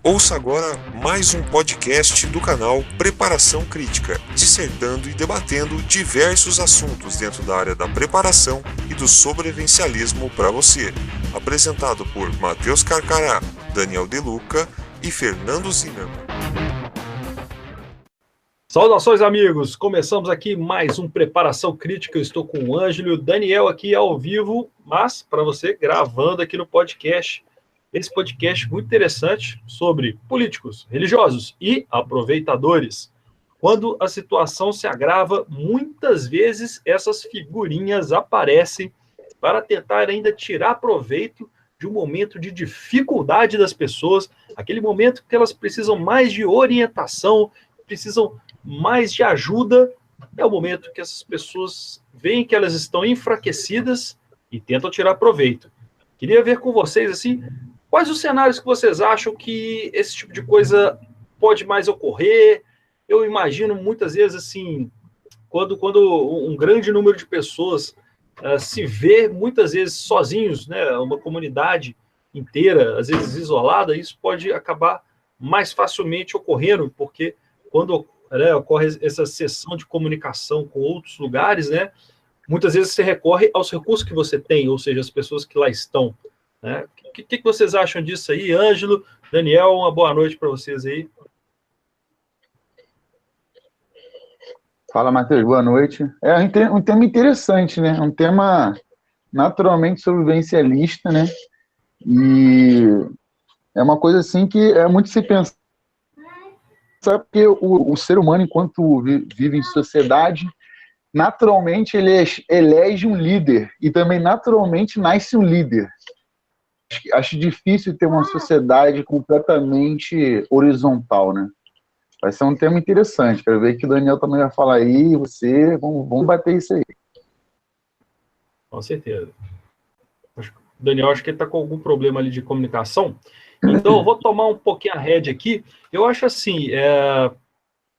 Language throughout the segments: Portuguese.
Ouça agora mais um podcast do canal Preparação Crítica, dissertando e debatendo diversos assuntos dentro da área da preparação e do sobrevivencialismo para você. Apresentado por Matheus Carcará, Daniel De Luca e Fernando Zimmermann. Saudações, amigos! Começamos aqui mais um Preparação Crítica. Eu estou com o Ângelo e o Daniel aqui ao vivo, mas para você gravando aqui no podcast. Esse podcast muito interessante sobre políticos, religiosos e aproveitadores. Quando a situação se agrava, muitas vezes essas figurinhas aparecem para tentar ainda tirar proveito de um momento de dificuldade das pessoas, aquele momento que elas precisam mais de orientação, precisam mais de ajuda. É o momento que essas pessoas veem que elas estão enfraquecidas e tentam tirar proveito. Queria ver com vocês, assim, quais os cenários que vocês acham que esse tipo de coisa pode mais ocorrer? Eu imagino muitas vezes, assim, quando um grande número de pessoas se vê muitas vezes sozinhos, né, uma comunidade inteira, às vezes isolada, isso pode acabar mais facilmente ocorrendo, porque quando ocorre essa sessão de comunicação com outros lugares, né, muitas vezes você recorre aos recursos que você tem, ou seja, as pessoas que lá estão. Né? O que vocês acham disso aí? Ângelo, Daniel, uma boa noite para vocês aí. Fala, Matheus, boa noite. É um tema interessante, né? Um tema naturalmente sobrevivencialista, né? E é uma coisa assim que é muito se pensar, porque o ser humano, enquanto vive em sociedade, naturalmente ele elege um líder e também naturalmente nasce um líder. Acho difícil ter uma sociedade completamente horizontal, né? Vai ser um tema interessante. Quero ver que o Daniel também vai falar aí, e você, vamos bater isso aí. Com certeza. Daniel, acho que ele está com algum problema ali de comunicação. Então, eu vou tomar um pouquinho a rédea aqui. Eu acho assim,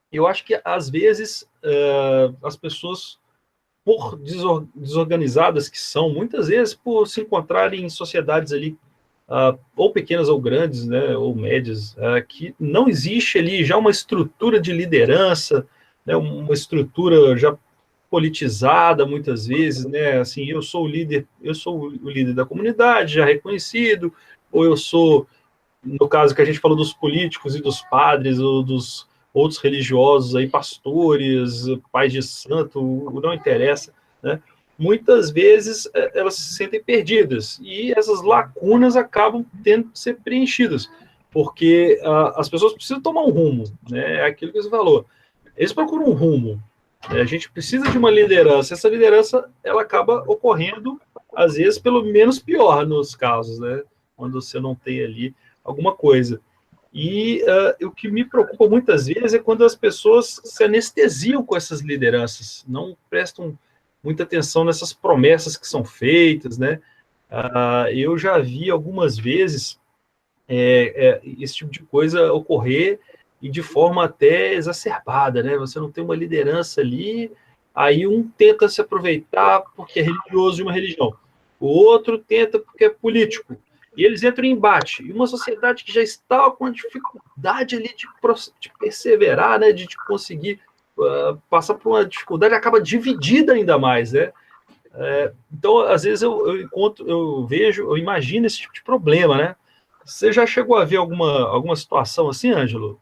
eu acho que às vezes as pessoas, por desorganizadas que são, muitas vezes por se encontrarem em sociedades ali, ou pequenas ou grandes, né, ou médias, que não existe ali já uma estrutura de liderança, né, uma estrutura já politizada muitas vezes, né, assim, eu sou o líder da comunidade, já reconhecido, ou eu sou, no caso que a gente falou dos políticos e dos padres, ou dos outros religiosos aí, pastores, pais de santo, não interessa, né? Muitas vezes elas se sentem perdidas e essas lacunas acabam tendo que ser preenchidas, porque as pessoas precisam tomar um rumo, né? É aquilo que você falou. Eles procuram um rumo, né? A gente precisa de uma liderança. Essa liderança ela acaba ocorrendo, às vezes, pelo menos pior nos casos, né? Quando você não tem ali alguma coisa. E o que me preocupa muitas vezes é quando as pessoas se anestesiam com essas lideranças, não prestam muita atenção nessas promessas que são feitas, né? Eu já vi algumas vezes esse tipo de coisa ocorrer e de forma até exacerbada, né? Você não tem uma liderança ali, aí um tenta se aproveitar porque é religioso de uma religião, o outro tenta porque é político, e eles entram em embate. E uma sociedade que já está com a dificuldade ali de perseverar, né? De conseguir passar por uma dificuldade, acaba dividida ainda mais, né? Então, às vezes, eu vejo, eu imagino esse tipo de problema, né? Você já chegou a ver alguma situação assim, Ângelo?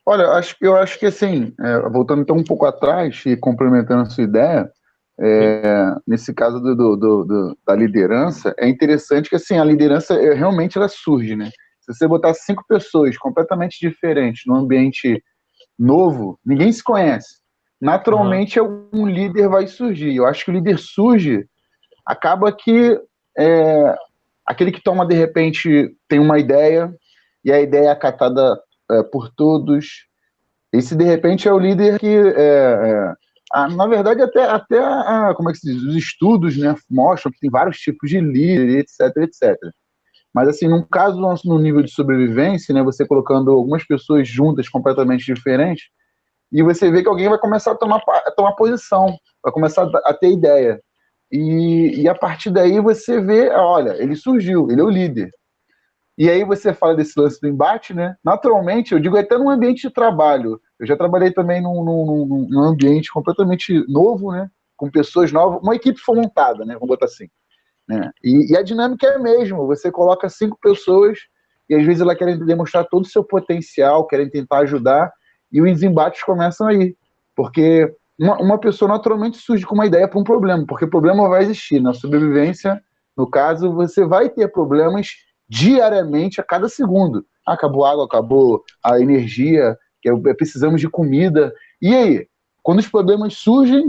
Olha, eu acho que assim, voltando então um pouco atrás e complementando a sua ideia, nesse caso da liderança, é interessante que assim, a liderança realmente ela surge, né? Se você botar 5 pessoas completamente diferentes num ambiente novo, ninguém se conhece. Naturalmente, um líder vai surgir. Eu acho que o líder surge, acaba que aquele que toma, de repente, tem uma ideia, e a ideia é acatada por todos. Esse, de repente, é o líder que... na verdade, como é que se diz? Os estudos, né, mostram que tem vários tipos de líder, etc, etc. Mas, assim, num caso no nível de sobrevivência, né, você colocando algumas pessoas juntas, completamente diferentes, e você vê que alguém vai começar a tomar posição, vai começar a ter ideia. E a partir daí você vê, olha, ele surgiu, ele é o líder. E aí você fala desse lance do embate, né? Naturalmente, eu digo até num ambiente de trabalho. Eu já trabalhei também num ambiente completamente novo, né? Com pessoas novas, uma equipe montada, né? Vamos botar assim. Né? E a dinâmica é a mesma. Você coloca 5 pessoas e às vezes elas querem demonstrar todo o seu potencial, querem tentar ajudar, e os embates começam aí. Porque uma pessoa naturalmente surge com uma ideia para um problema, porque o problema vai existir. Na sobrevivência, no caso, você vai ter problemas diariamente a cada segundo. Acabou a água, acabou a energia, precisamos de comida. E aí? Quando os problemas surgem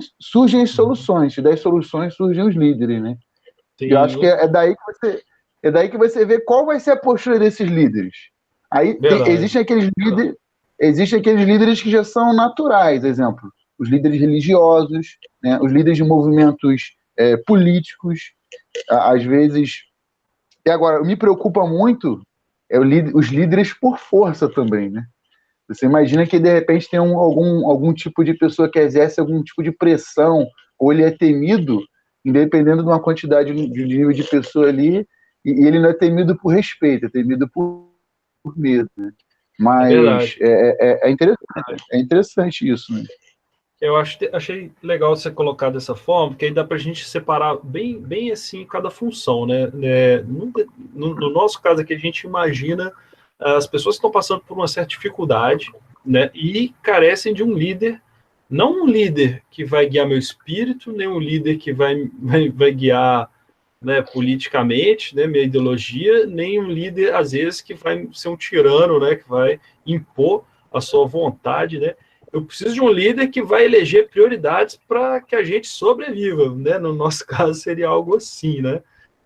as soluções. E das soluções surgem os líderes, né? Sim. Eu acho que é daí que você vê qual vai ser a postura desses líderes. Aí existem aqueles líderes que já são naturais, exemplo, os líderes religiosos, né, os líderes de movimentos políticos, às vezes. E agora, me preocupa muito os líderes por força também, né? Você imagina que de repente tem algum tipo de pessoa que exerce algum tipo de pressão, ou ele é temido, independendo de uma quantidade de nível de pessoa ali, e ele não é temido por respeito, é temido por medo. Né? Mas é interessante isso, né? Eu achei legal você colocar dessa forma, porque aí dá para a gente separar bem assim cada função, né? No nosso caso aqui, a gente imagina as pessoas que estão passando por uma certa dificuldade, né? E carecem de um líder, não um líder que vai guiar meu espírito, nem um líder que vai guiar, né, politicamente, né, minha ideologia, nem um líder, às vezes, que vai ser um tirano, né? Que vai impor a sua vontade, né? Eu preciso de um líder que vai eleger prioridades para que a gente sobreviva, né? No nosso caso, seria algo assim, né?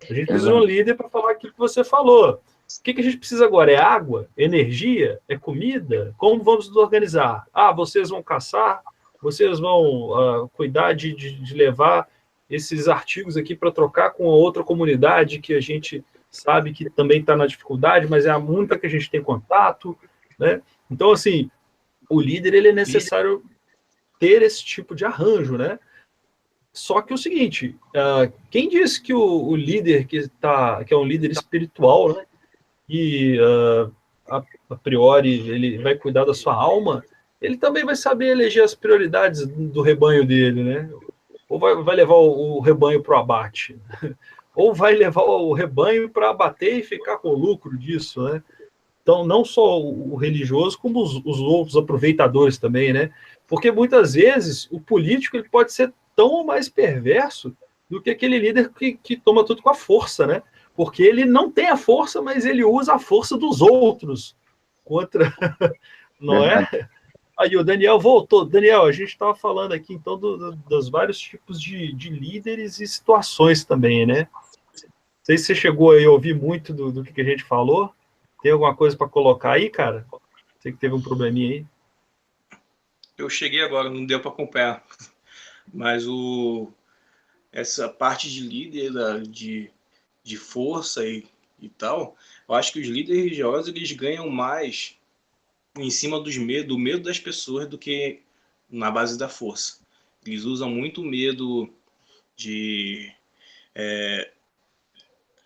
A gente precisa de um líder para falar aquilo que você falou. O que a gente precisa agora? É água? Energia? É comida? Como vamos nos organizar? Vocês vão caçar? Vocês vão cuidar de levar esses artigos aqui para trocar com a outra comunidade que a gente sabe que também está na dificuldade, mas é a única que a gente tem contato, né? Então, assim, o líder, ele é necessário ter esse tipo de arranjo, né? Só que o seguinte, quem disse que o líder que é um líder espiritual, né? E a priori ele vai cuidar da sua alma, ele também vai saber eleger as prioridades do rebanho dele, né? Ou vai levar o rebanho para o abate, ou vai levar o rebanho para abater e ficar com o lucro disso, né? Então, não só o religioso, como os outros aproveitadores também, né? Porque muitas vezes o político ele pode ser tão ou mais perverso do que aquele líder que toma tudo com a força, né? Porque ele não tem a força, mas ele usa a força dos outros contra, não é? Aí o Daniel voltou. Daniel, a gente estava falando aqui, então, dos vários tipos de líderes e situações também, né? Não sei se você chegou aí a ouvir muito do que a gente falou. Tem alguma coisa para colocar aí, cara? Sei que teve um probleminha aí. Eu cheguei agora, não deu para acompanhar. Mas essa parte de líder, de força e tal, eu acho que os líderes religiosos eles ganham mais em cima do medo das pessoas do que na base da força. Eles usam muito medo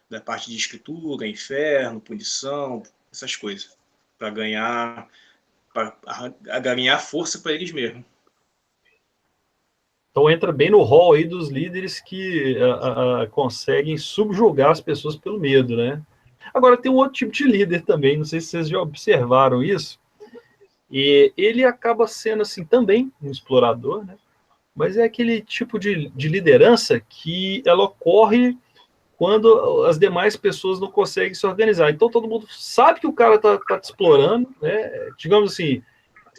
da parte de escritura, inferno, punição, essas coisas, para ganhar força para eles mesmos. Então entra bem no rol aí dos líderes que conseguem subjugar as pessoas pelo medo, né? Agora tem um outro tipo de líder também, não sei se vocês já observaram isso, e ele acaba sendo assim também um explorador, né? Mas é aquele tipo de liderança que ela ocorre quando as demais pessoas não conseguem se organizar. Então todo mundo sabe que o cara tá te explorando, né? Digamos assim,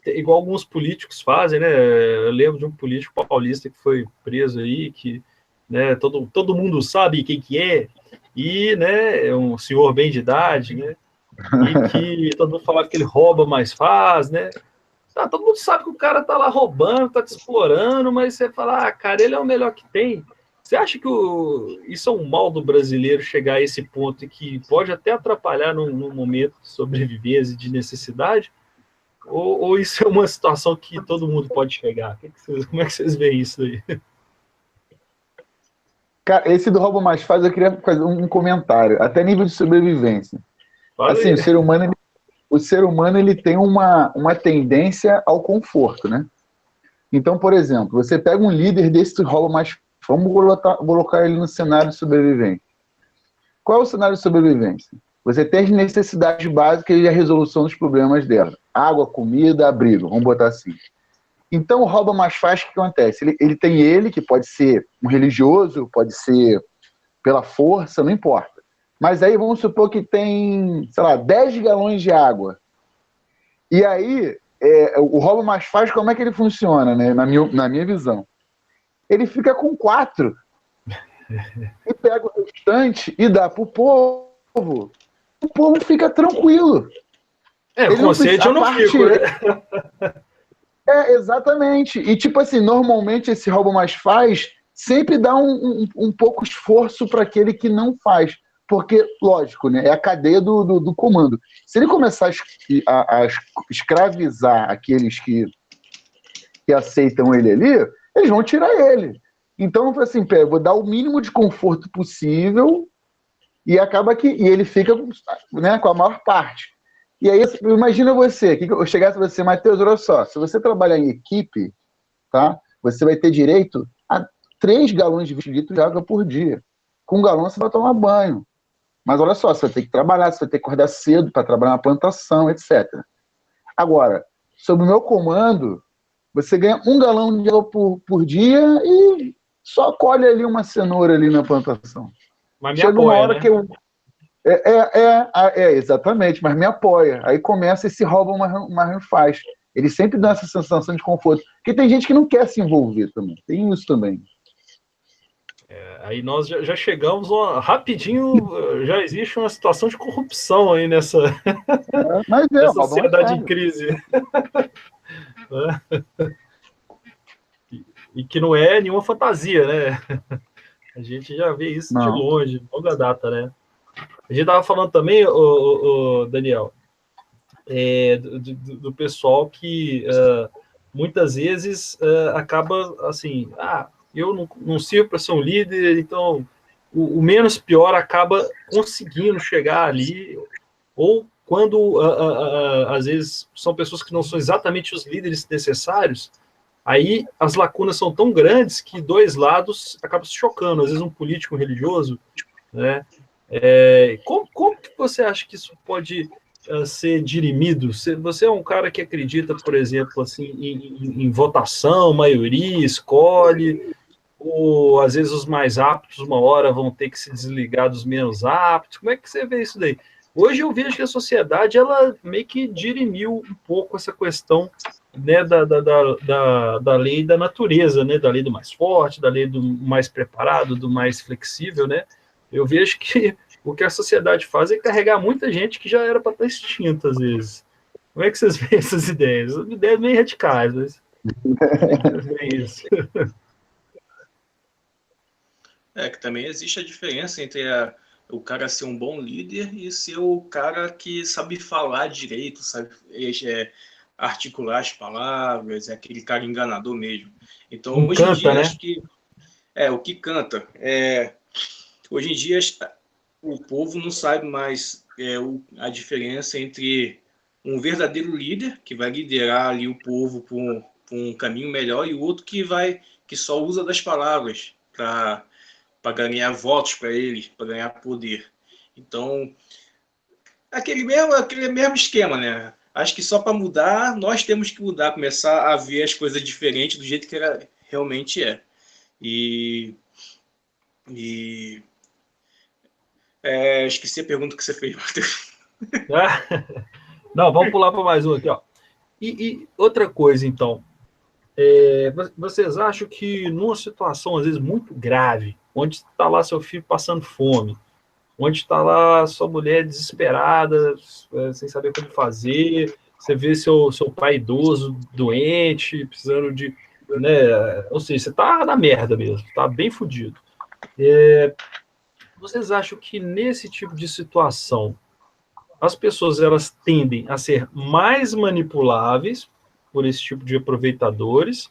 igual alguns políticos fazem, né? Eu lembro de um político paulista que foi preso aí, que, né, todo mundo sabe quem que é, e, né, é um senhor bem de idade, né? E que todo mundo falava que ele rouba, mas faz, né? Todo mundo sabe que o cara tá lá roubando, tá te explorando, mas você fala, cara, ele é o melhor que tem. Você acha que isso é um mal do brasileiro chegar a esse ponto e que pode até atrapalhar num momento de sobrevivência e de necessidade? Ou isso é uma situação que todo mundo pode chegar? Como é que vocês veem isso aí? Cara, esse do roubo mais faz, eu queria fazer um comentário, até nível de sobrevivência. Assim, o ser humano ele tem uma tendência ao conforto, né? Então, por exemplo, você pega um líder desse rolo mais... Vamos colocar ele no cenário de sobrevivência. Qual é o cenário de sobrevivência? Você tem as necessidades básicas e a resolução dos problemas dela. Água, comida, abrigo, vamos botar assim. Então, o rouba mais faz, o que acontece? Ele tem que pode ser um religioso, pode ser pela força, não importa. Mas aí vamos supor que tem, sei lá, 10 galões de água. E aí, o rouba mais faz, como é que ele funciona, né? Na minha visão? Ele fica com 4 e pega o restante e dá pro povo. O povo fica tranquilo. Com sede eu não fico, né? Exatamente. E tipo assim, normalmente esse roubo mais faz sempre dá um pouco esforço para aquele que não faz. Porque, lógico, né, é a cadeia do comando. Se ele começar a escravizar aqueles que aceitam ele ali, eles vão tirar ele. Então, assim, vou dar o mínimo de conforto possível e acaba que ele fica, né, com a maior parte. E aí, imagina você, que eu chegasse a você, Matheus, olha só, se você trabalhar em equipe, tá, você vai ter direito a 3 galões de 20 litros de água por dia. Com 1 galão você vai tomar banho. Mas olha só, você vai ter que trabalhar, você vai ter que acordar cedo para trabalhar na plantação, etc. Agora, sob o meu comando, você ganha 1 galão de água por dia e só colhe ali uma cenoura ali na plantação. Mas me apoia, uma hora, né? Que eu... exatamente, mas me apoia. Aí começa esse rouba mais faz. Ele sempre dá essa sensação de conforto. Porque tem gente que não quer se envolver também. Tem isso também. Aí nós já chegamos rapidinho, já existe uma situação de corrupção aí nessa sociedade em crise. E que não é nenhuma fantasia, né? A gente já vê isso de longe, longa data, né? A gente estava falando também, Daniel, do pessoal que muitas vezes acaba assim, eu não sirvo para ser um líder, então o menos pior acaba conseguindo chegar ali, ou quando às vezes são pessoas que não são exatamente os líderes necessários, aí as lacunas são tão grandes que 2 lados acabam se chocando, às vezes um político, um religioso, né? Como que você acha que isso pode ser dirimido? Você é um cara que acredita, por exemplo, assim, em votação, maioria, escolhe, ou às vezes os mais aptos uma hora vão ter que se desligar dos menos aptos? Como é que você vê isso daí? Hoje eu vejo que a sociedade ela meio que dirimiu um pouco essa questão, né, da lei da natureza, né, da lei do mais forte, da lei do mais preparado, do mais flexível, né? Eu vejo que o que a sociedade faz é carregar muita gente que já era para estar extinta, às vezes. Como é que vocês veem essas ideias? Ideias meio radicais, mas... é isso. Que também existe a diferença entre o cara ser um bom líder e ser o cara que sabe falar direito, sabe articular as palavras, é aquele cara enganador mesmo. Então, hoje em dia, acho que o que canta. Hoje em dia, o povo não sabe mais a diferença entre um verdadeiro líder, que vai liderar ali o povo por um caminho melhor, e o outro que só usa das palavras para ganhar votos para ele, para ganhar poder. Então, aquele mesmo esquema, né? Acho que só para mudar, nós temos que mudar, começar a ver as coisas diferentes do jeito que ela realmente é. Esqueci a pergunta que você fez, Matheus. Não, vamos pular para mais um aqui, ó. E outra coisa, então. Vocês acham que numa situação, às vezes, muito grave, onde está lá seu filho passando fome, onde está lá sua mulher desesperada, sem saber como fazer, você vê seu pai idoso, doente, precisando de... né? Ou seja, você está na merda mesmo, está bem fodido. Vocês acham que nesse tipo de situação as pessoas elas tendem a ser mais manipuláveis por esse tipo de aproveitadores,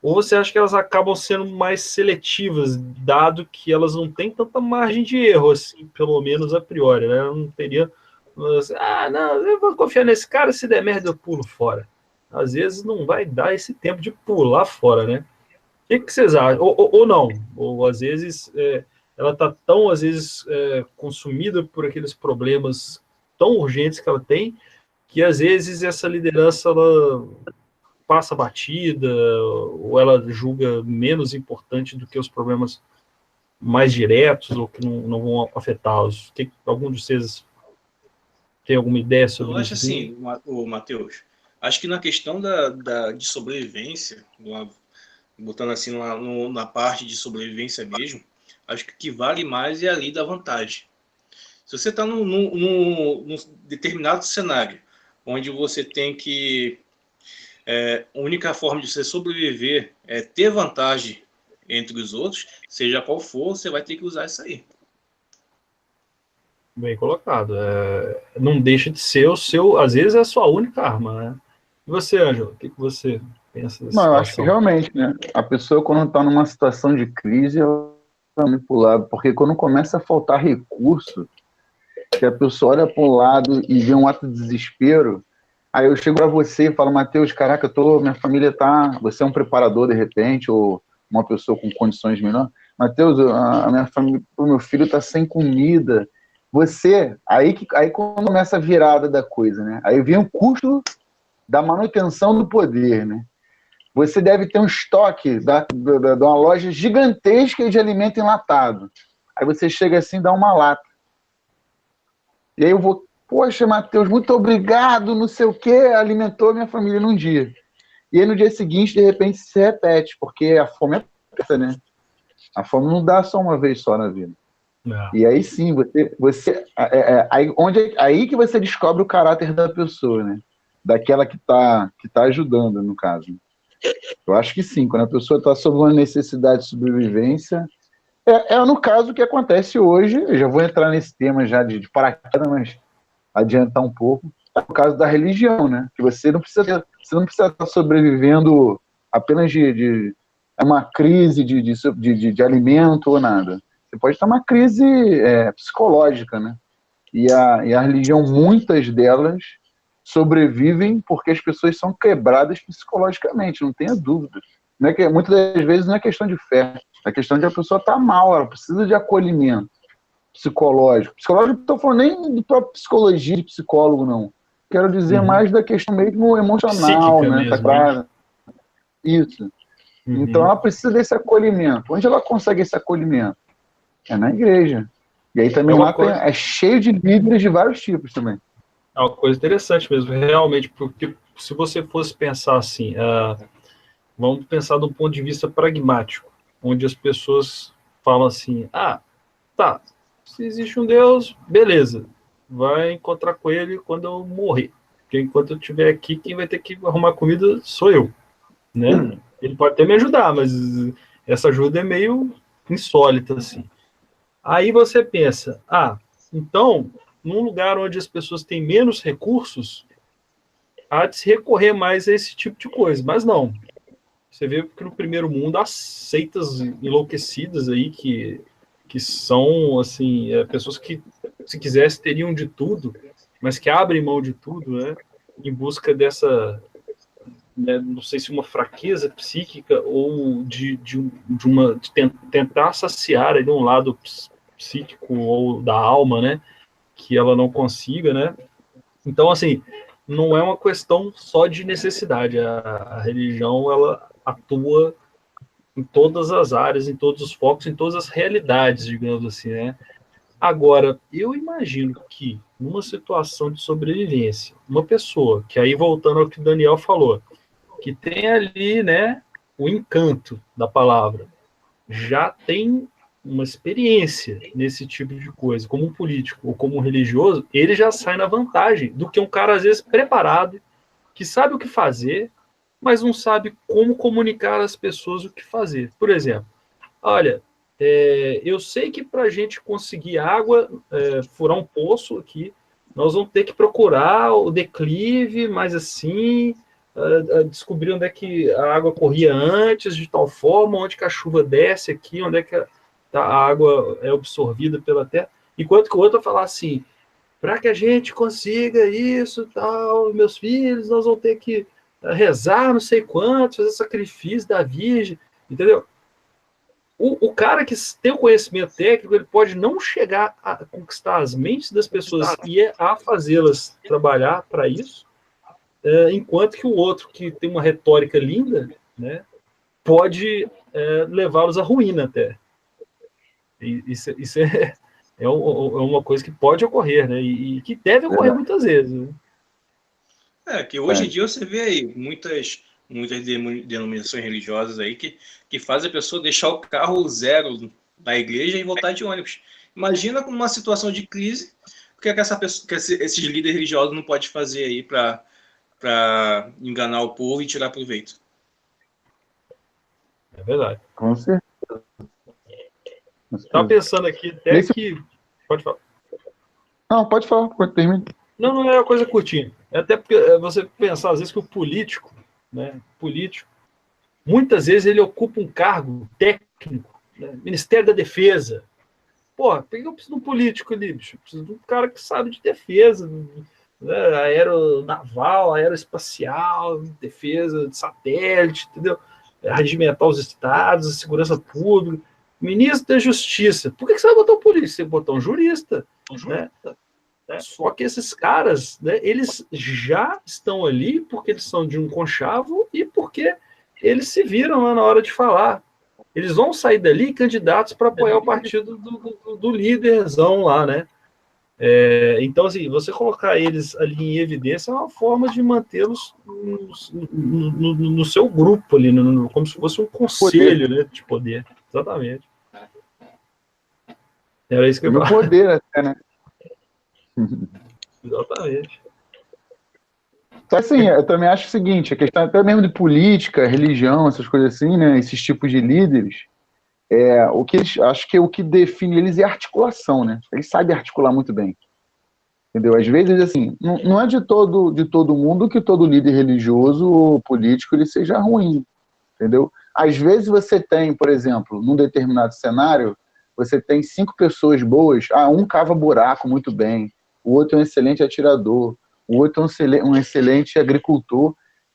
ou você acha que elas acabam sendo mais seletivas, dado que elas não têm tanta margem de erro, assim, pelo menos a priori, né? Ela não teria Não, eu vou confiar nesse cara, se der merda eu pulo fora. Às vezes não vai dar esse tempo de pular fora, né? O que vocês acham? Ou não? Ou às vezes ela está tão, às vezes, consumida por aqueles problemas tão urgentes que ela tem, que às vezes essa liderança ela passa batida, ou ela julga menos importante do que os problemas mais diretos, ou que não vão afetá-los. Algum de vocês tem alguma ideia sobre isso? Eu acho assim, o Matheus, acho que na questão de sobrevivência, botando assim na parte de sobrevivência mesmo, acho que o que vale mais é a lei da vantagem. Se você está num determinado cenário, onde você tem que... a única forma de você sobreviver é ter vantagem entre os outros, seja qual for, você vai ter que usar isso aí. Bem colocado. Não deixa de ser o seu... Às vezes é a sua única arma, né? E você, Ângelo, o que você pensa dessa situação? Eu acho que realmente, né? A pessoa, quando está numa situação de crise, ela é manipulada, porque quando começa a faltar recurso, que a pessoa olha para um lado e vê um ato de desespero, aí eu chego para você e falo, Matheus, caraca, minha família tá... Você é um preparador, de repente, ou uma pessoa com condições melhores. Matheus, a minha família, o meu filho está sem comida. Aí quando começa a virada da coisa, né? Aí vem o custo da manutenção do poder, né? Você deve ter um estoque de uma loja gigantesca de alimento enlatado. Aí você chega assim e dá uma lata. E aí eu vou, poxa, Matheus, muito obrigado, não sei o quê, alimentou a minha família num dia. E aí no dia seguinte, de repente, se repete, porque a fome é essa, né? A fome não dá só uma vez só na vida. Não. E aí sim, aí que você descobre o caráter da pessoa, né? Daquela que tá ajudando, no caso. Eu acho que sim, quando a pessoa está sob uma necessidade de sobrevivência, no caso o que acontece hoje, eu já vou entrar nesse tema já de paraquedas, mas adiantar um pouco, é o caso da religião, né? Que você não precisa estar sobrevivendo apenas de uma crise de alimento ou nada. Você pode estar numa crise psicológica, né? E a religião, muitas delas, sobrevivem porque as pessoas são quebradas psicologicamente, não tenha dúvida. Muitas das vezes não é questão de fé, é questão de a pessoa estar mal, ela precisa de acolhimento psicológico. Psicológico, não estou falando nem de própria psicologia de psicólogo, não. Quero dizer mais da questão mesmo emocional, psíquica, né? Mesmo, Isso. Então ela precisa desse acolhimento. Onde ela consegue esse acolhimento? É na igreja. E aí também lá é cheio de líderes de vários tipos também. É uma coisa interessante mesmo, realmente, porque se você fosse pensar assim, vamos pensar do ponto de vista pragmático, onde as pessoas falam assim, tá, se existe um Deus, beleza, vai encontrar com ele quando eu morrer, porque enquanto eu estiver aqui, quem vai ter que arrumar comida sou eu, né? Ele pode até me ajudar, mas essa ajuda é meio insólita, assim. Aí você pensa, então, num lugar onde as pessoas têm menos recursos, há de se recorrer mais a esse tipo de coisa. Mas não. Você vê que no primeiro mundo há seitas enlouquecidas aí que são, assim, pessoas que, se quisessem, teriam de tudo, mas que abrem mão de tudo, né? Em busca dessa, né, não sei se uma fraqueza psíquica ou de tentar saciar aí de um lado psíquico ou da alma, né? Que ela não consiga, né? Então, assim, não é uma questão só de necessidade. A religião, ela atua em todas as áreas, em todos os focos, em todas as realidades, digamos assim, né? Agora, eu imagino que, numa situação de sobrevivência, uma pessoa, que aí voltando ao que o Daniel falou, que tem ali, né, o encanto da palavra, já tem uma experiência nesse tipo de coisa, como um político ou como um religioso, ele já sai na vantagem do que um cara, às vezes, preparado, que sabe o que fazer, mas não sabe como comunicar às pessoas o que fazer. Por exemplo, olha, eu sei que para a gente conseguir água, furar um poço aqui, nós vamos ter que procurar o declive, mas assim, descobrir onde é que a água corria antes, de tal forma, onde que a chuva desce aqui, onde é que a água é absorvida pela terra, enquanto que o outro vai falar assim, para que a gente consiga isso, tal, meus filhos, nós vamos ter que rezar não sei quanto, fazer sacrifício da Virgem, entendeu? O cara que tem o conhecimento técnico, ele pode não chegar a conquistar as mentes das pessoas e a fazê-las trabalhar para isso, enquanto que o outro, que tem uma retórica linda, né, pode levá-los à ruína até. Isso é uma coisa que pode ocorrer, né, e que deve ocorrer muitas vezes. Né? Que hoje em dia você vê aí muitas denominações religiosas aí que fazem a pessoa deixar o carro zero na igreja e voltar de ônibus. Imagina com uma situação de crise, o que esses líderes religiosos não podem fazer aí para enganar o povo e tirar proveito. É verdade. Com certeza. Estava pensando aqui até que... Pode falar. Não, pode falar, pode terminar. Não é uma coisa curtinha. Até porque você pensar, às vezes, que o político, né, muitas vezes ele ocupa um cargo técnico, né, Ministério da Defesa. Pô, por que eu preciso de um político ali, bicho? Eu preciso de um cara que sabe de defesa, né, aeronaval, aeroespacial, defesa de satélite, entendeu? Regimentar os estados, segurança pública. Ministro da Justiça. Por que você vai botar um político? Você botar um jurista. Né? Só que esses caras, né, eles já estão ali porque eles são de um conchavo e porque eles se viram lá na hora de falar. Eles vão sair dali candidatos para apoiar o partido do líderzão lá, né? Então, assim, você colocar eles ali em evidência é uma forma de mantê-los no seu grupo ali, como se fosse um conselho, né, de poder. Exatamente. Era isso que eu ia falar. Poder até, né? Exatamente. Então, assim, eu também acho o seguinte, a questão até mesmo de política, religião, essas coisas assim, né? Esses tipos de líderes, acho que o que define eles é a articulação, né? Eles sabem articular muito bem. Entendeu? Às vezes, assim, não é de todo mundo que todo líder religioso ou político ele seja ruim. Entendeu? Às vezes você tem, por exemplo, num determinado cenário, você tem 5 pessoas boas, um cava buraco muito bem, o outro é um excelente atirador, o outro é um excelente agricultor,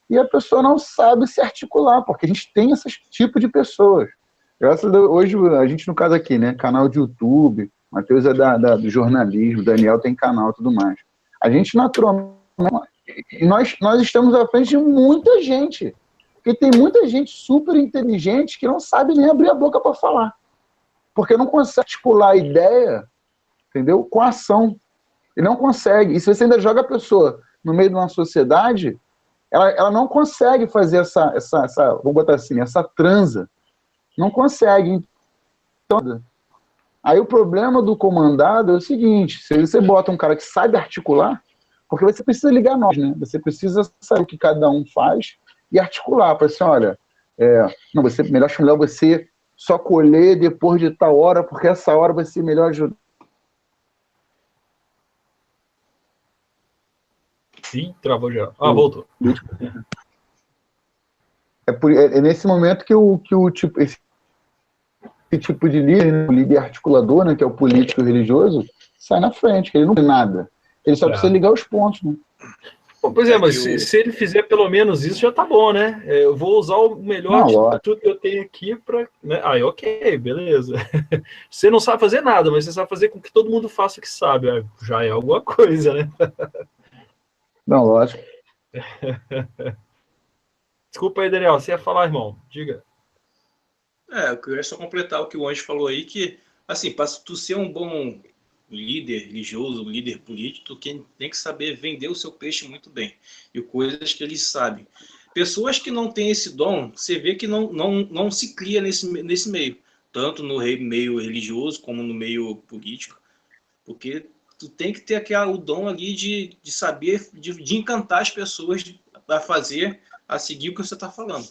e a pessoa não sabe se articular, porque a gente tem esse tipo de pessoas. Graças a Deus, hoje, a gente, no caso aqui, né, canal de YouTube, Matheus é do jornalismo, Daniel tem canal e tudo mais. A gente, naturalmente, nós estamos à frente de muita gente, porque tem muita gente super inteligente que não sabe nem abrir a boca para falar. Porque não consegue articular a ideia, entendeu? Com a ação. E não consegue. E se você ainda joga a pessoa no meio de uma sociedade, ela não consegue fazer essa vou botar assim, essa transa. Não consegue. Então, aí o problema do comandado é o seguinte, se você bota um cara que sabe articular, porque você precisa ligar nós, né? Você precisa saber o que cada um faz e articular, para assim, olha, melhor você só colher depois de tal hora, porque essa hora vai ser melhor ajudar. Ih, travou já. Voltou. É nesse momento que esse tipo de líder, né, o líder articulador, né, que é o político religioso, sai na frente, que ele não tem nada. Ele só precisa ligar os pontos, né? Pois mas se ele fizer pelo menos isso, já tá bom, né? Eu vou usar o melhor de tudo que eu tenho aqui para... Né? Aí, ok, beleza. Você não sabe fazer nada, mas você sabe fazer com que todo mundo faça o que sabe. Já é alguma coisa, né? Não, lógico. Desculpa aí, Daniel. Você ia falar, irmão? Diga. Eu queria só completar o que o Anjo falou aí, que, assim, para tu ser um bom líder religioso, líder político, quem tem que saber vender o seu peixe muito bem. E coisas que eles sabem. Pessoas que não têm esse dom, você vê que não se cria nesse meio. Tanto no meio religioso, como no meio político. Porque tu tem que ter o dom ali de saber, de encantar as pessoas a seguir o que você está falando.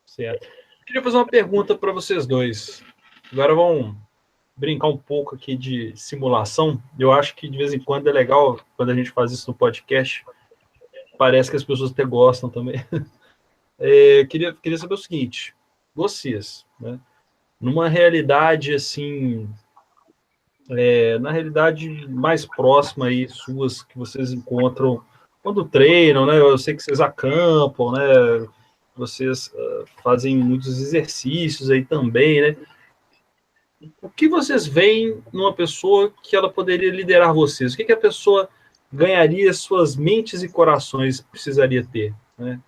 Certo. Eu queria fazer uma pergunta para vocês dois. Agora vamos brincar um pouco aqui de simulação. Eu acho que de vez em quando é legal, quando a gente faz isso no podcast, parece que as pessoas até gostam também. Queria saber o seguinte, vocês, né, numa realidade assim, na realidade, mais próxima aí, suas, que vocês encontram quando treinam, né? Eu sei que vocês acampam, né? Vocês fazem muitos exercícios aí também, né? O que vocês veem numa pessoa que ela poderia liderar vocês? O que a pessoa ganharia, suas mentes e corações precisaria ter, né?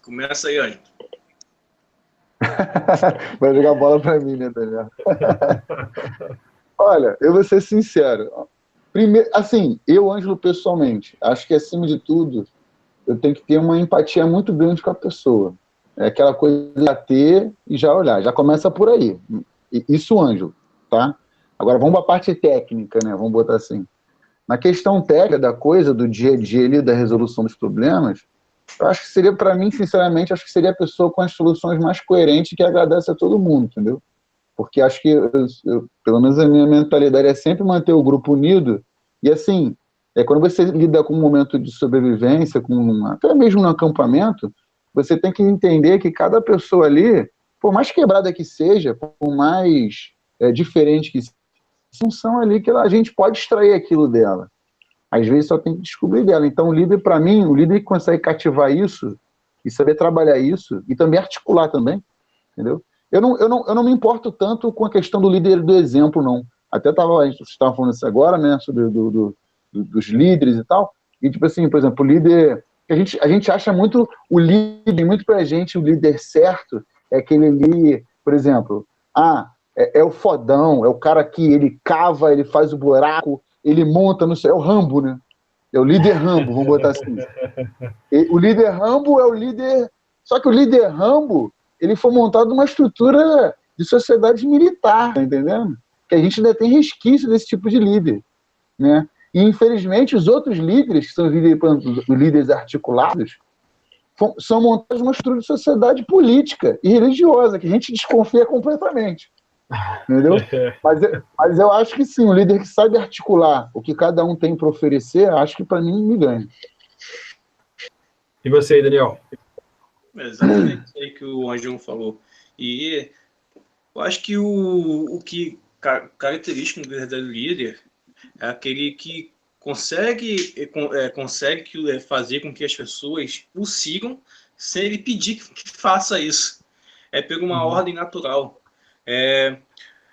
Começa aí, Ângelo. Vai jogar bola para mim, né, Daniel? Olha, eu vou ser sincero. Primeiro, assim, eu, Ângelo, pessoalmente, acho que, acima de tudo, eu tenho que ter uma empatia muito grande com a pessoa. É aquela coisa de ter e já olhar. Já começa por aí. Isso, Ângelo, tá? Agora, vamos para a parte técnica, né? Vamos botar assim. Na questão técnica da coisa, do dia a dia ali, da resolução dos problemas, eu acho que seria, para mim, sinceramente, acho que seria a pessoa com as soluções mais coerentes que agradece a todo mundo, entendeu? Porque acho que, pelo menos a minha mentalidade é sempre manter o grupo unido. E assim, quando você lida com um momento de sobrevivência, até mesmo no acampamento, você tem que entender que cada pessoa ali, por mais quebrada que seja, por mais diferente que seja, função ali que a gente pode extrair aquilo dela. Às vezes só tem que descobrir dela. Então, o líder, para mim, o líder que consegue cativar isso e saber trabalhar isso e também articular também, entendeu? Eu não me importo tanto com a questão do líder do exemplo, não. Até a gente estava falando isso agora, né, sobre dos líderes e tal. E, tipo assim, por exemplo, o líder... A gente acha muito o líder, muito pra gente, o líder certo é aquele ali, por exemplo, é o fodão, é o cara que ele cava, ele faz o buraco, ele monta no céu, é o Rambo, né? É o líder Rambo, vamos botar assim. O líder Rambo é o líder... Só que o líder Rambo, ele foi montado numa estrutura de sociedade militar, tá entendendo? Que a gente ainda tem resquício desse tipo de líder, né? E, infelizmente, os outros líderes, que são os líderes articulados, são montados numa estrutura de sociedade política e religiosa, que a gente desconfia completamente. Entendeu? Mas eu acho que sim, o líder que sabe articular o que cada um tem para oferecer, acho que, para mim, me ganha. E você aí, Daniel? Exatamente isso aí que o Ângelo falou. E eu acho que o que característico do verdadeiro líder é aquele que consegue fazer com que as pessoas o sigam sem ele pedir que faça isso. É por uma ordem natural.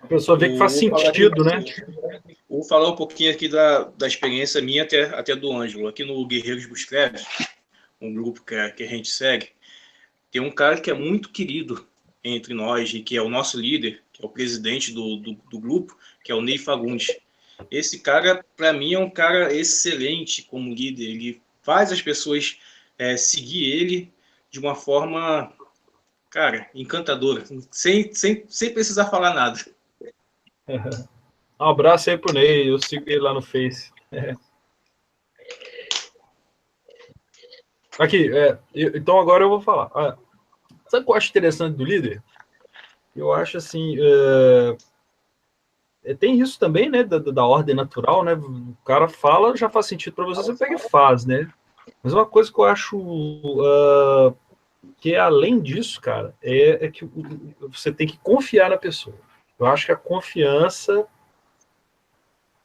A pessoa vê que faz sentido, né? Vou falar um pouquinho aqui da experiência minha até do Ângelo. Aqui no Guerreiros Buscleves, um grupo que a gente segue, tem um cara que é muito querido entre nós e que é o nosso líder, que é o presidente do grupo, que é o Ney Fagundes. Esse cara, para mim, é um cara excelente como líder. Ele faz as pessoas seguir ele de uma forma, cara, encantadora, sem precisar falar nada. Um abraço aí pro Ney, eu sigo ele lá no Face. Aqui, então agora eu vou falar. Sabe o que eu acho interessante do líder? Eu acho assim... tem isso também, né, da ordem natural, né? O cara fala, já faz sentido para você pega e faz, né? Mas uma coisa que eu acho que além disso, cara, é que você tem que confiar na pessoa. Eu acho que a confiança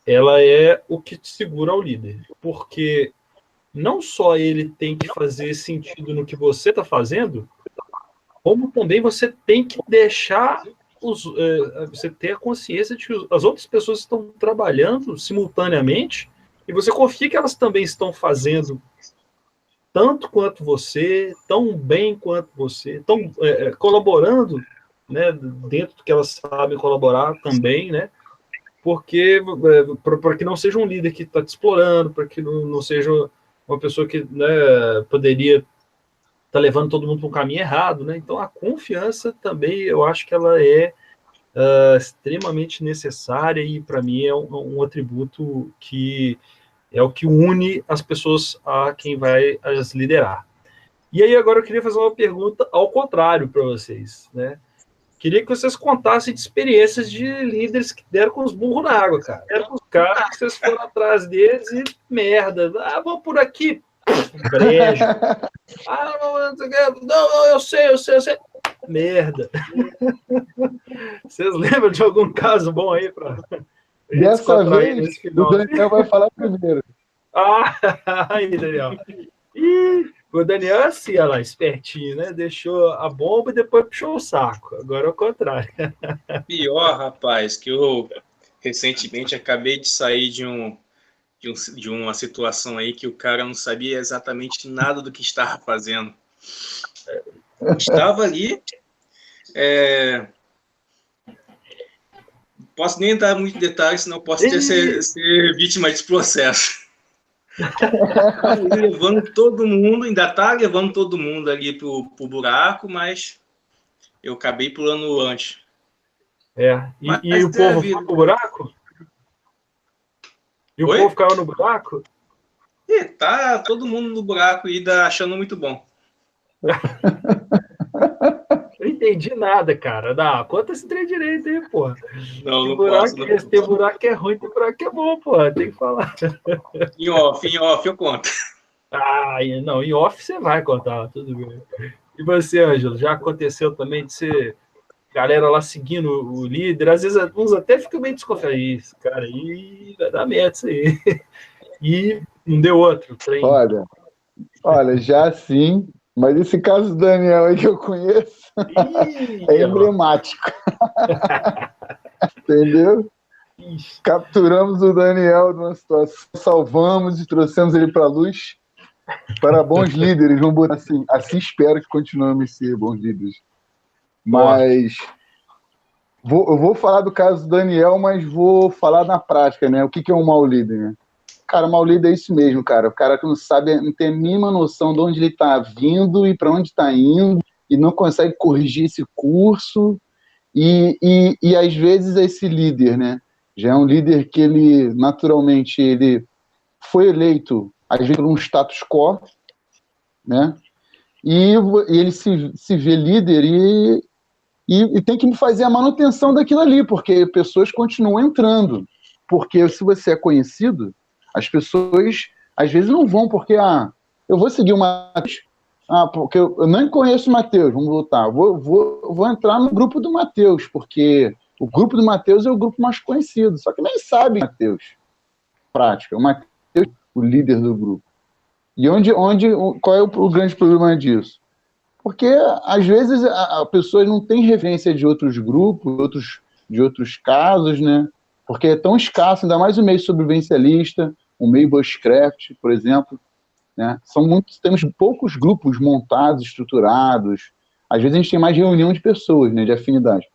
ela é o que te segura ao líder, porque não só ele tem que fazer sentido no que você está fazendo, como também você tem que deixar você ter a consciência de que as outras pessoas estão trabalhando simultaneamente e você confia que elas também estão fazendo tanto quanto você, tão bem quanto você, estão colaborando, né, dentro do que elas sabem colaborar também, né, porque para que não seja um líder que está te explorando, para que não seja uma pessoa que, né, poderia estar levando todo mundo para um caminho errado, né? Então a confiança também eu acho que ela é extremamente necessária e para mim é um atributo que é o que une as pessoas a quem vai as liderar. E aí agora eu queria fazer uma pergunta ao contrário para vocês, né? Queria que vocês contassem de experiências de líderes que deram com os burros na água, cara. Deram com os caras que vocês foram atrás deles e merda. Vamos por aqui. Brejo. Não, eu sei. merda. Vocês lembram de algum caso bom aí para Dessa vez, o Daniel vai falar primeiro. Aí, Daniel. O Daniel é assim, olha lá, espertinho, né? Deixou a bomba e depois puxou o saco. Agora é o contrário. Pior, rapaz, que eu recentemente acabei de sair de uma situação aí que o cara não sabia exatamente nada do que estava fazendo. Estava ali, posso nem dar muito detalhes, senão posso ser vítima desse processo. Levando todo mundo, ainda tá levando todo mundo ali pro buraco, mas eu acabei pulando antes. E o povo foi pro buraco? E o povo caiu no buraco? Tá todo mundo no buraco e achando muito bom. Não entendi nada, cara. Não, conta esse trem direito aí, porra. Não buraco posso. Tem buraco que é ruim, tem buraco que é bom, porra. Tem que falar. Em off eu conto. Não, em off você vai contar, tudo bem. E você, Ângelo, já aconteceu também de ser galera lá seguindo o líder? Às vezes alguns até ficam meio desconfiados. Isso, cara, aí vai dar merda isso aí. E não deu outro trem. Olha, já sim, mas esse caso do Daniel aí que eu conheço é emblemático. Entendeu? Capturamos o Daniel numa situação, salvamos e trouxemos ele para a luz para bons líderes. Vamos botar assim. Assim espero que continuemos a ser bons líderes. Mas eu vou falar do caso do Daniel, mas vou falar na prática, né? O que é um mau líder, né? Cara, mau líder é isso mesmo, cara. O cara que não sabe, não tem a mínima noção de onde ele está vindo e para onde está indo, e não consegue corrigir esse curso. E às vezes esse líder, né? Já é um líder que ele, naturalmente, ele foi eleito, às vezes, por um status quo, né? E ele se vê líder e tem que fazer a manutenção daquilo ali, porque pessoas continuam entrando. Porque se você é conhecido, as pessoas, às vezes, não vão, porque, eu vou seguir o Matheus, porque eu nem conheço o Matheus, vamos voltar, vou entrar no grupo do Matheus, porque o grupo do Matheus é o grupo mais conhecido, só que nem sabe o Matheus, prática, o Matheus é o líder do grupo. E qual é o grande problema disso? Porque, às vezes, a pessoa não tem referência de outros grupos, de outros casos, né? Porque é tão escasso, ainda mais o meio sobrevivencialista, o meio bushcraft, por exemplo, né? Temos poucos grupos montados, estruturados. Às vezes a gente tem mais reunião de pessoas, né, de afinidade.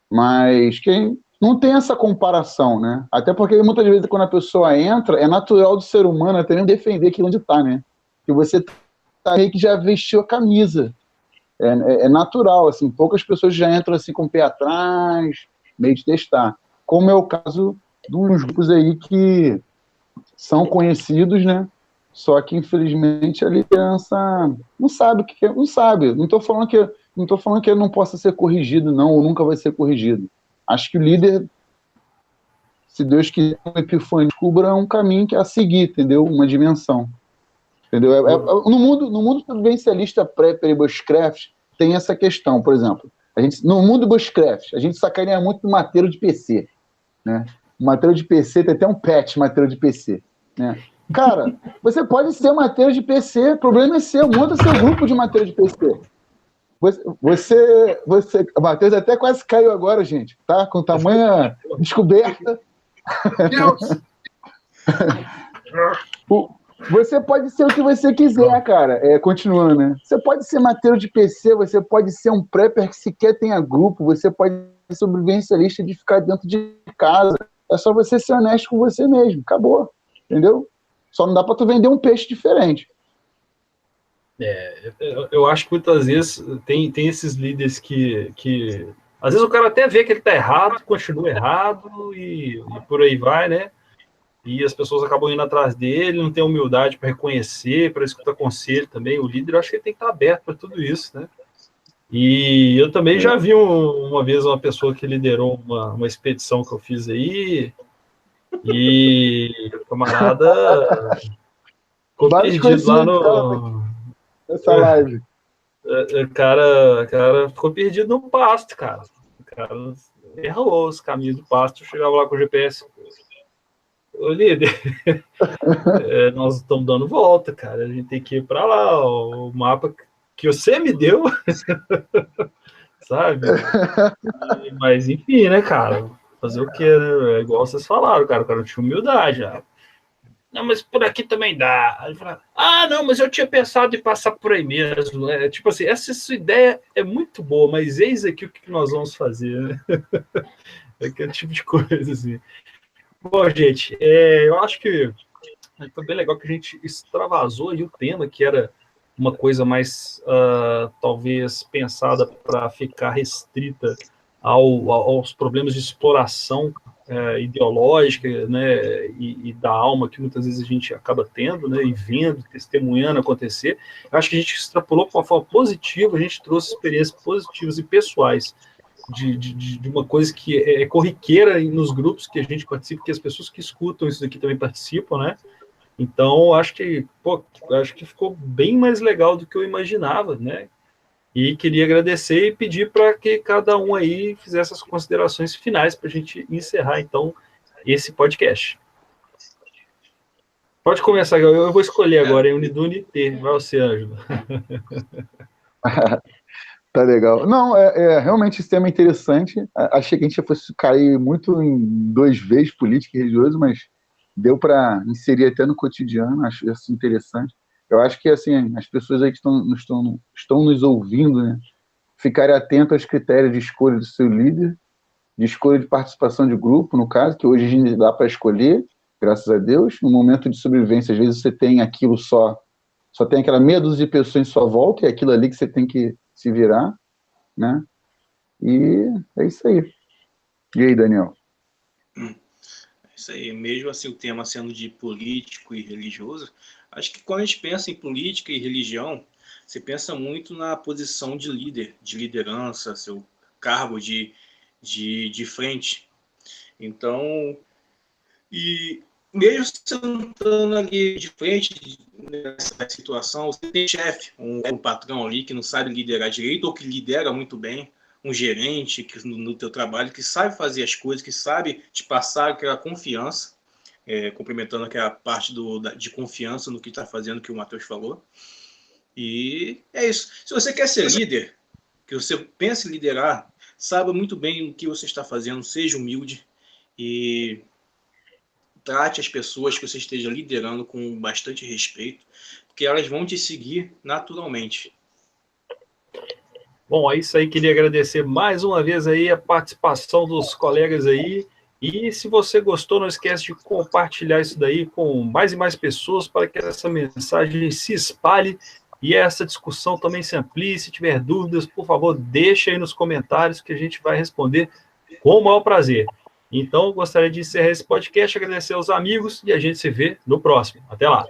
Mas quem não tem essa comparação, né? Até porque muitas vezes quando a pessoa entra, é natural do ser humano até nem defender aquilo onde está, né? Que você tá aí que já vestiu a camisa. É natural, assim, poucas pessoas já entram assim com o pé atrás, meio de testar. Como é o caso de uns grupos aí que são conhecidos, né? Só que, infelizmente, a liderança não sabe o que é, não sabe. Não estou falando que ele não possa ser corrigido, não, ou nunca vai ser corrigido. Acho que o líder, se Deus quiser, um epifania, descubra um caminho que é a seguir, entendeu? Uma dimensão. Entendeu? No mundo sobrevivencialista pré-bushcraft, tem essa questão, por exemplo. No mundo bushcraft, a gente sacaneia muito o mateiro de PC. Né? O mateiro de PC tem até um patch mateiro de PC. Né? Cara, você pode ser mateiro de PC, o problema é seu, monta seu grupo de mateiro de PC. O Matheus até quase caiu agora, gente, tá? Com tamanha descoberta. Você pode ser o que você quiser, cara. Continuando, né? Você pode ser mateiro de PC, você pode ser um prepper que sequer tenha grupo, você pode ser sobrevivencialista de ficar dentro de casa. É só você ser honesto com você mesmo. Acabou. Entendeu? Só não dá pra tu vender um peixe diferente. Eu acho que muitas vezes tem esses líderes que às vezes o cara até vê que ele tá errado, continua errado e por aí vai, né? E as pessoas acabam indo atrás dele, não tem humildade para reconhecer, para escutar conselho também. O líder, eu acho que ele tem que estar aberto para tudo isso, né? E eu também já vi uma vez uma pessoa que liderou uma expedição que eu fiz aí, e o camarada ficou perdido lá nessa live. O cara ficou perdido no pasto, cara. O cara errou os caminhos do pasto. Eu chegava lá com o GPS. Ô, líder, nós estamos dando volta, cara. A gente tem que ir para lá. O mapa que você me deu, sabe? Mas enfim, né, cara? Fazer o quê, né? É igual vocês falaram, cara. O cara tinha humildade. Já. Não, mas por aqui também dá. Aí fala, não, mas eu tinha pensado em passar por aí mesmo. Tipo assim, essa sua ideia é muito boa, mas eis aqui o que nós vamos fazer, né? Aquele tipo de coisa, assim. Bom, gente, eu acho que foi bem legal que a gente extravasou aí o tema, que era uma coisa mais, talvez, pensada para ficar restrita aos problemas de exploração ideológica, né, e da alma que muitas vezes a gente acaba tendo, né, e vendo, testemunhando acontecer. Eu acho que a gente extrapolou de uma forma positiva, a gente trouxe experiências positivas e pessoais de uma coisa que é corriqueira nos grupos que a gente participa, que as pessoas que escutam isso daqui também participam, né? Então, acho que ficou bem mais legal do que eu imaginava, né? E queria agradecer e pedir para que cada um aí fizesse as considerações finais para a gente encerrar, então, esse podcast. Pode começar, eu vou escolher agora, é Unidune e T. Vai você, Ângelo. Tá legal. Não, realmente esse tema é interessante. Achei que a gente fosse cair muito em 2 vezes política e religioso, mas deu para inserir até no cotidiano, acho isso interessante. Eu acho que assim, as pessoas aí que estão nos ouvindo, né, ficarem atentas aos critérios de escolha do seu líder, de escolha de participação de grupo, no caso, que hoje a gente dá para escolher, graças a Deus. No momento de sobrevivência, às vezes você tem aquilo só tem aquela meia dúzia de pessoas em sua volta, e é aquilo ali que você tem que se virar, né? E é isso aí. E aí, Daniel? É isso aí. Mesmo assim, o tema sendo de político e religioso, acho que quando a gente pensa em política e religião, você pensa muito na posição de líder, de liderança, seu cargo de frente. Então, e mesmo você não estando ali de frente nessa situação, você tem chefe, um patrão ali que não sabe liderar direito ou que lidera muito bem, um gerente que, no teu trabalho que sabe fazer as coisas, que sabe te passar aquela confiança, complementando aquela parte de confiança no que está fazendo, que o Matheus falou. E é isso. Se você quer ser líder, que você pense em liderar, saiba muito bem o que você está fazendo, seja humilde e trate as pessoas que você esteja liderando com bastante respeito, porque elas vão te seguir naturalmente. Bom, é isso aí. Queria agradecer mais uma vez aí a participação dos colegas aí. E se você gostou, não esquece de compartilhar isso daí com mais e mais pessoas para que essa mensagem se espalhe e essa discussão também se amplie. Se tiver dúvidas, por favor, deixe aí nos comentários que a gente vai responder com o maior prazer. Então, gostaria de encerrar esse podcast, agradecer aos amigos e a gente se vê no próximo. Até lá!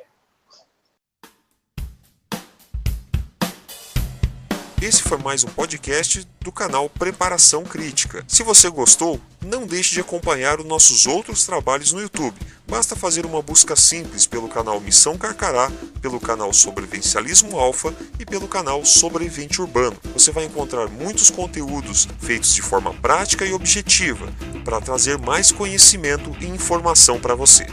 Esse foi mais um podcast do canal Preparação Crítica. Se você gostou, não deixe de acompanhar os nossos outros trabalhos no YouTube. Basta fazer uma busca simples pelo canal Missão Carcará, pelo canal Sobrevivencialismo Alfa e pelo canal Sobrevivente Urbano. Você vai encontrar muitos conteúdos feitos de forma prática e objetiva para trazer mais conhecimento e informação para você.